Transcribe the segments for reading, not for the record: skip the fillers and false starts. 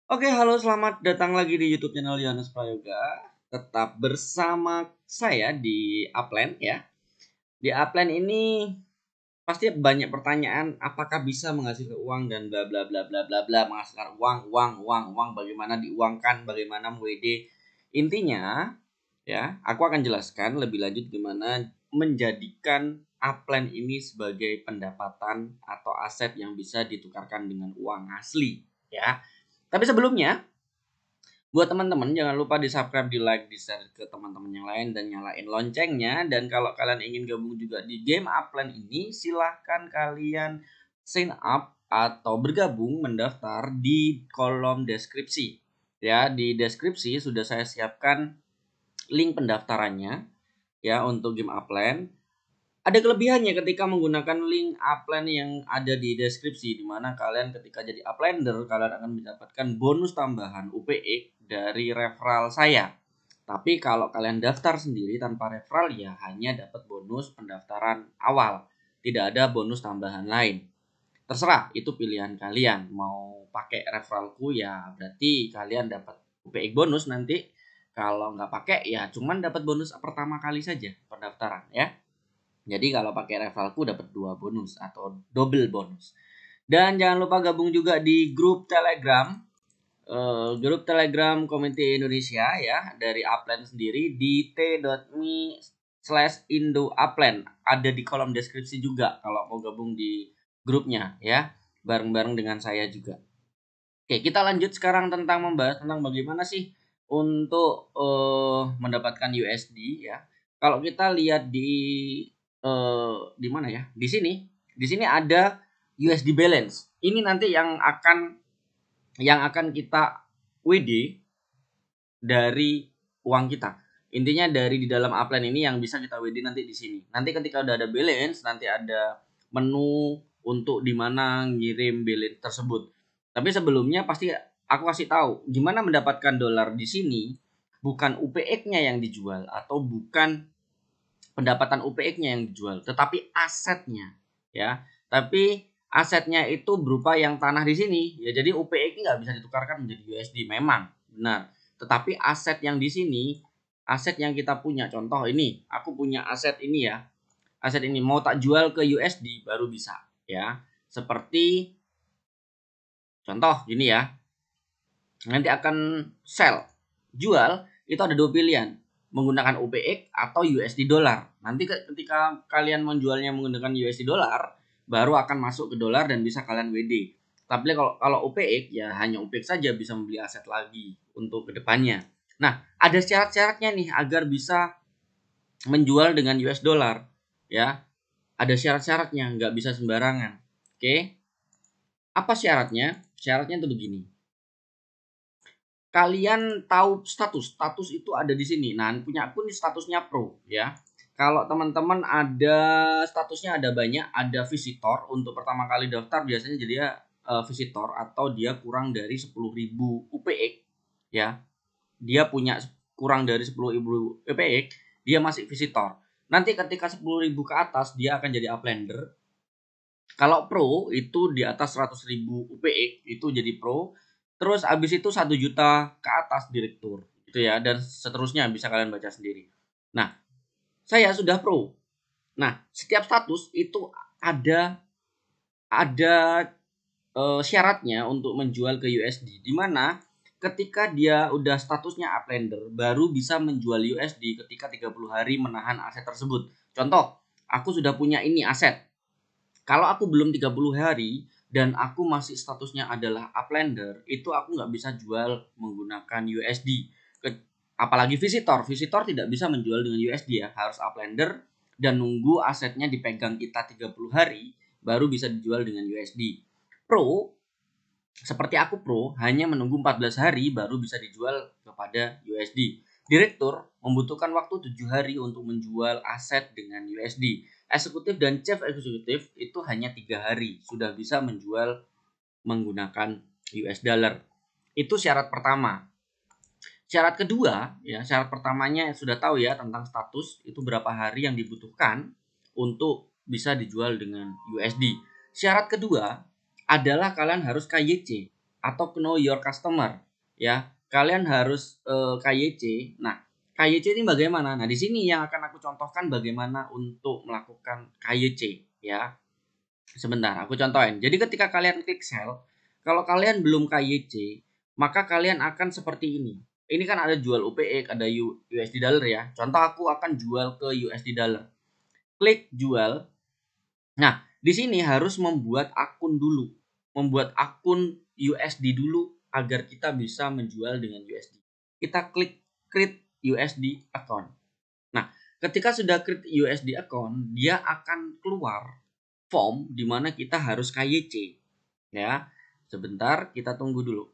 Oke, halo, selamat datang lagi di YouTube channel Yohanes Prayoga. Tetap bersama saya di Upland ya. Di Upland ini pasti banyak pertanyaan, apakah bisa menghasilkan uang dan bla bla bla bla bla bla, menghasilkan uang, bagaimana diuangkan, bagaimana WD. Intinya ya, aku akan jelaskan lebih lanjut gimana menjadikan Upland ini sebagai pendapatan atau aset yang bisa ditukarkan dengan uang asli ya. Tapi sebelumnya, buat teman-teman jangan lupa di subscribe, di like, di share ke teman-teman yang lain dan nyalain loncengnya. Dan kalau kalian ingin gabung juga di game Upland ini, silahkan kalian sign up atau bergabung mendaftar di kolom deskripsi. Ya, di deskripsi sudah saya siapkan link pendaftarannya ya untuk game Upland. Ada kelebihannya ketika menggunakan link Upland yang ada di deskripsi, di mana kalian ketika jadi Uplander kalian akan mendapatkan bonus tambahan UPX dari referral saya. Tapi kalau kalian daftar sendiri tanpa referral ya hanya dapat bonus pendaftaran awal, tidak ada bonus tambahan lain. Terserah, itu pilihan kalian. Mau pakai referralku ya berarti kalian dapat UPX bonus nanti. Kalau nggak pakai ya cuman dapat bonus pertama kali saja pendaftaran ya. Jadi kalau pakai referralku dapat 2 bonus atau double bonus. Dan jangan lupa gabung juga di grup Telegram, grup Telegram Community Indonesia ya dari Upland sendiri di t.me/indoupland. Ada di kolom deskripsi juga kalau mau gabung di grupnya ya, bareng-bareng dengan saya juga. Oke, kita lanjut sekarang tentang membahas tentang bagaimana sih untuk mendapatkan USD ya. Kalau kita lihat di mana ya? Di sini. Di sini ada USD balance. Ini nanti yang akan kita WD dari uang kita. Intinya dari di dalam Upland ini yang bisa kita WD nanti di sini. Nanti ketika udah ada balance, nanti ada menu untuk di mana ngirim balance tersebut. Tapi sebelumnya pasti aku kasih tahu gimana mendapatkan dolar di sini, bukan UPX-nya yang dijual atau bukan pendapatan UPX-nya yang dijual, tetapi asetnya ya. Tapi asetnya itu berupa yang tanah di sini ya, jadi UPX nggak bisa ditukarkan menjadi USD memang benar, tetapi aset yang di sini, aset yang kita punya, contoh ini aku punya aset ini ya, aset ini mau tak jual ke USD baru bisa ya, seperti contoh gini ya, nanti akan sell jual itu ada 2 pilihan, menggunakan UPX atau USD dolar. Nanti ketika kalian menjualnya menggunakan USD dolar baru akan masuk ke dolar dan bisa kalian WD. Tapi kalau UPX ya hanya UPX saja bisa membeli aset lagi untuk kedepannya. Nah, ada syarat-syaratnya nih agar bisa menjual dengan US dollar ya. Ada syarat-syaratnya, nggak bisa sembarangan. Oke. Apa syaratnya? Syaratnya itu begini. Kalian tahu status itu ada di sini. Nah, punya akun ini statusnya pro ya. Kalau teman-teman ada statusnya ada banyak, ada visitor untuk pertama kali daftar biasanya jadi visitor atau dia kurang dari 10.000 UPX ya. Dia punya kurang dari 10.000 UPX, dia masih visitor. Nanti ketika 10.000 ke atas dia akan jadi uplander. Kalau pro itu di atas 100.000 UPX itu jadi pro. Terus abis itu 1 juta ke atas direktur gitu ya, dan seterusnya bisa kalian baca sendiri. Nah, saya sudah pro. Nah, setiap status itu ada syaratnya untuk menjual ke USD, di mana ketika dia udah statusnya uplander baru bisa menjual USD ketika 30 hari menahan aset tersebut. Contoh, aku sudah punya ini aset. Kalau aku belum 30 hari dan aku masih statusnya adalah uplander, itu aku nggak bisa jual menggunakan USD. Apalagi visitor. Visitor tidak bisa menjual dengan USD ya, harus uplander dan nunggu asetnya dipegang kita 30 hari baru bisa dijual dengan USD. Pro, seperti aku pro, hanya menunggu 14 hari baru bisa dijual kepada USD. Direktur membutuhkan waktu 7 hari untuk menjual aset dengan USD. Eksekutif dan chief eksekutif itu hanya 3 hari sudah bisa menjual menggunakan US dollar. Itu syarat pertama. Syarat kedua, ya syarat pertamanya sudah tahu ya tentang status itu berapa hari yang dibutuhkan untuk bisa dijual dengan USD. Syarat kedua adalah kalian harus KYC. atau know your customer ya. Kalian harus KYC. Nah, KYC ini bagaimana? Nah, di sini yang akan aku contohkan bagaimana untuk melakukan KYC ya. Sebentar, aku contohin. Jadi ketika kalian klik sell, kalau kalian belum KYC, maka kalian akan seperti ini. Ini kan ada jual UPX, ada USD dollar ya. Contoh aku akan jual ke USD dollar. Klik jual. Nah, di sini harus membuat akun dulu. Membuat akun USD dulu agar kita bisa menjual dengan USD. Kita klik create USD account. Nah, ketika sudah create USD account, dia akan keluar form di mana kita harus KYC. Ya, sebentar kita tunggu dulu.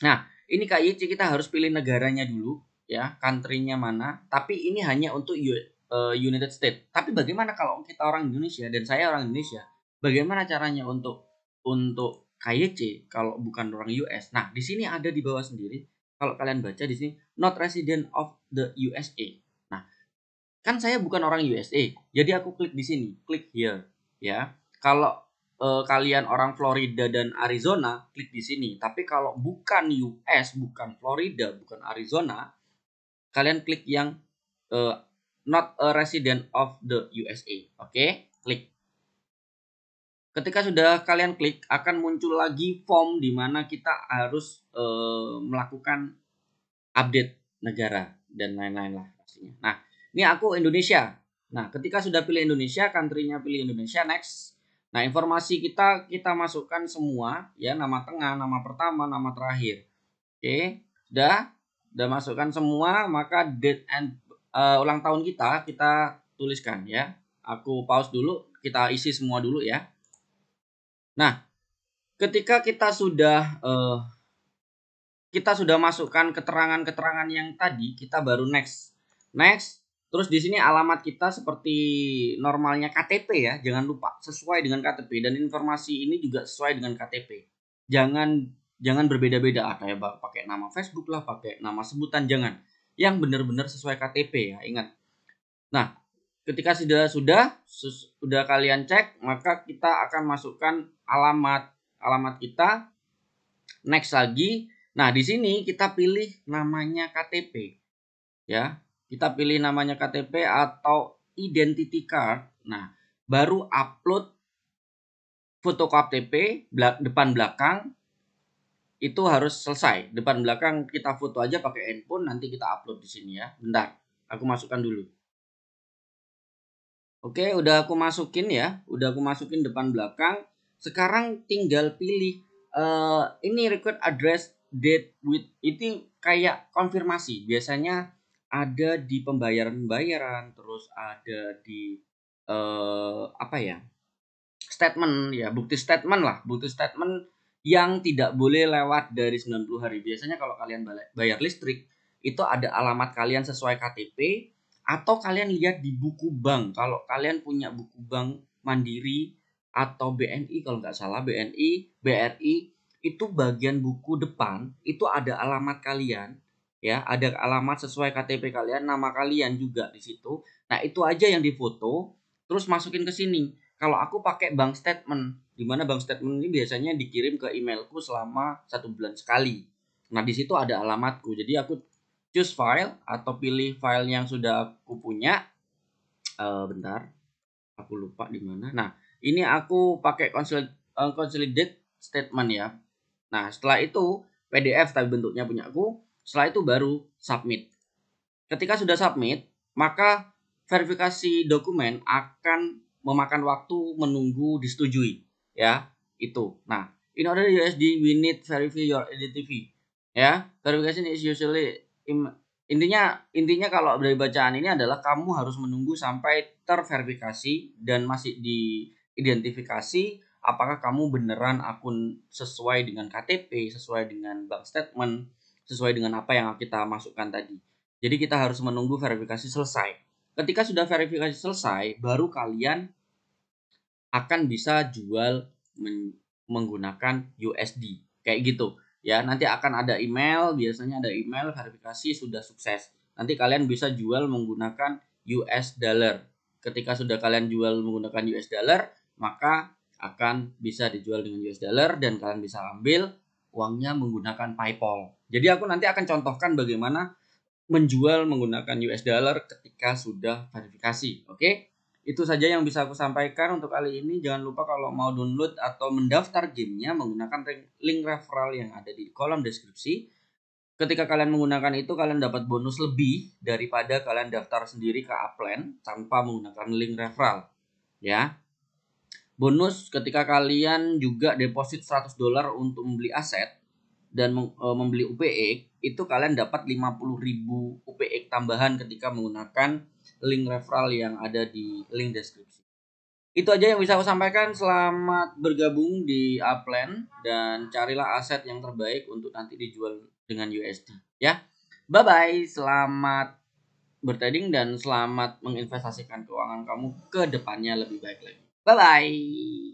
Nah, ini KYC kita harus pilih negaranya dulu, ya, country-nya mana. Tapi ini hanya untuk United States. Tapi bagaimana kalau kita orang Indonesia dan saya orang Indonesia? Bagaimana caranya untuk KYC kalau bukan orang US? Nah, di sini ada di bawah sendiri. Kalau kalian baca di sini, not resident of the USA. Nah, kan saya bukan orang USA, jadi aku klik di sini, klik here, ya. Kalau kalian orang Florida dan Arizona, klik di sini. Tapi kalau bukan US, bukan Florida, bukan Arizona, kalian klik yang not a resident of the USA. Oke, klik. Ketika sudah kalian klik, akan muncul lagi form di mana kita harus melakukan update negara dan lain-lain lah pastinya. Nah, ini aku Indonesia. Nah, ketika sudah pilih Indonesia, country-nya pilih Indonesia, next. Nah, informasi kita masukkan semua ya, nama tengah, nama pertama, nama terakhir. Oke, sudah masukkan semua, maka date and ulang tahun kita tuliskan ya. Aku pause dulu, kita isi semua dulu ya. Nah, ketika kita sudah masukkan keterangan-keterangan yang tadi, kita baru next. Terus di sini alamat kita seperti normalnya KTP ya, jangan lupa sesuai dengan KTP, dan informasi ini juga sesuai dengan KTP. Jangan berbeda-beda, kayak pakai nama Facebook lah, pakai nama sebutan, jangan. Yang benar-benar sesuai KTP ya, ingat. Nah, ketika sudah kalian cek, maka kita akan masukkan alamat kita. Next lagi. Nah, di sini kita pilih namanya KTP. Ya, kita pilih namanya KTP atau identity card. Nah, baru upload foto KTP depan belakang itu harus selesai. Depan belakang kita foto aja pakai handphone, nanti kita upload di sini ya. Bentar, aku masukkan dulu. Oke, udah aku masukin ya. Udah aku masukin depan belakang. Sekarang tinggal pilih ini record address date with, itu kayak konfirmasi. Biasanya ada di pembayaran, terus ada di apa ya? Statement ya, bukti statement yang tidak boleh lewat dari 90 hari. Biasanya kalau kalian bayar listrik itu ada alamat kalian sesuai KTP, atau kalian lihat di buku bank. Kalau kalian punya buku bank Mandiri atau BNI, kalau nggak salah BNI, BRI, itu bagian buku depan itu ada alamat kalian ya, ada alamat sesuai KTP kalian, nama kalian juga di situ. Nah, itu aja yang difoto terus masukin ke sini. Kalau aku pakai bank statement, di mana bank statement ini biasanya dikirim ke emailku selama 1 bulan sekali. Nah, di situ ada alamatku. Jadi aku choose file atau pilih file yang sudah aku punya. Bentar, aku lupa di mana. Nah, ini aku pakai consolidate statement ya. Nah, setelah itu PDF tapi bentuknya punya aku. Setelah itu baru submit. Ketika sudah submit, maka verifikasi dokumen akan memakan waktu menunggu disetujui ya, itu. Nah, in order USD we need verify your identity ya. Verification is usually intinya kalau dari bacaan ini adalah kamu harus menunggu sampai terverifikasi dan masih diidentifikasi apakah kamu beneran akun sesuai dengan KTP, sesuai dengan bank statement, sesuai dengan apa yang kita masukkan tadi. Jadi kita harus menunggu verifikasi selesai. Ketika sudah verifikasi selesai, baru kalian akan bisa jual menggunakan USD. Kayak gitu. Ya, nanti akan ada email, biasanya ada email verifikasi sudah sukses. Nanti kalian bisa jual menggunakan US dollar. Ketika sudah kalian jual menggunakan US dollar, maka akan bisa dijual dengan US dollar dan kalian bisa ambil uangnya menggunakan PayPal. Jadi aku nanti akan contohkan bagaimana menjual menggunakan US dollar ketika sudah verifikasi. Oke? Itu saja yang bisa aku sampaikan untuk kali ini. Jangan lupa kalau mau download atau mendaftar gamenya menggunakan link referral yang ada di kolom deskripsi. Ketika kalian menggunakan itu, kalian dapat bonus lebih daripada kalian daftar sendiri ke Upland tanpa menggunakan link referral. Ya. Bonus ketika kalian juga deposit $100 untuk membeli aset dan membeli UPX, itu kalian dapat 50.000 UPX tambahan ketika menggunakan link referral yang ada di link deskripsi. Itu aja yang bisa aku sampaikan. Selamat bergabung di Upland dan carilah aset yang terbaik untuk nanti dijual dengan USD ya. Bye bye, selamat bertrading dan selamat menginvestasikan keuangan kamu ke depannya lebih baik lagi. Bye bye.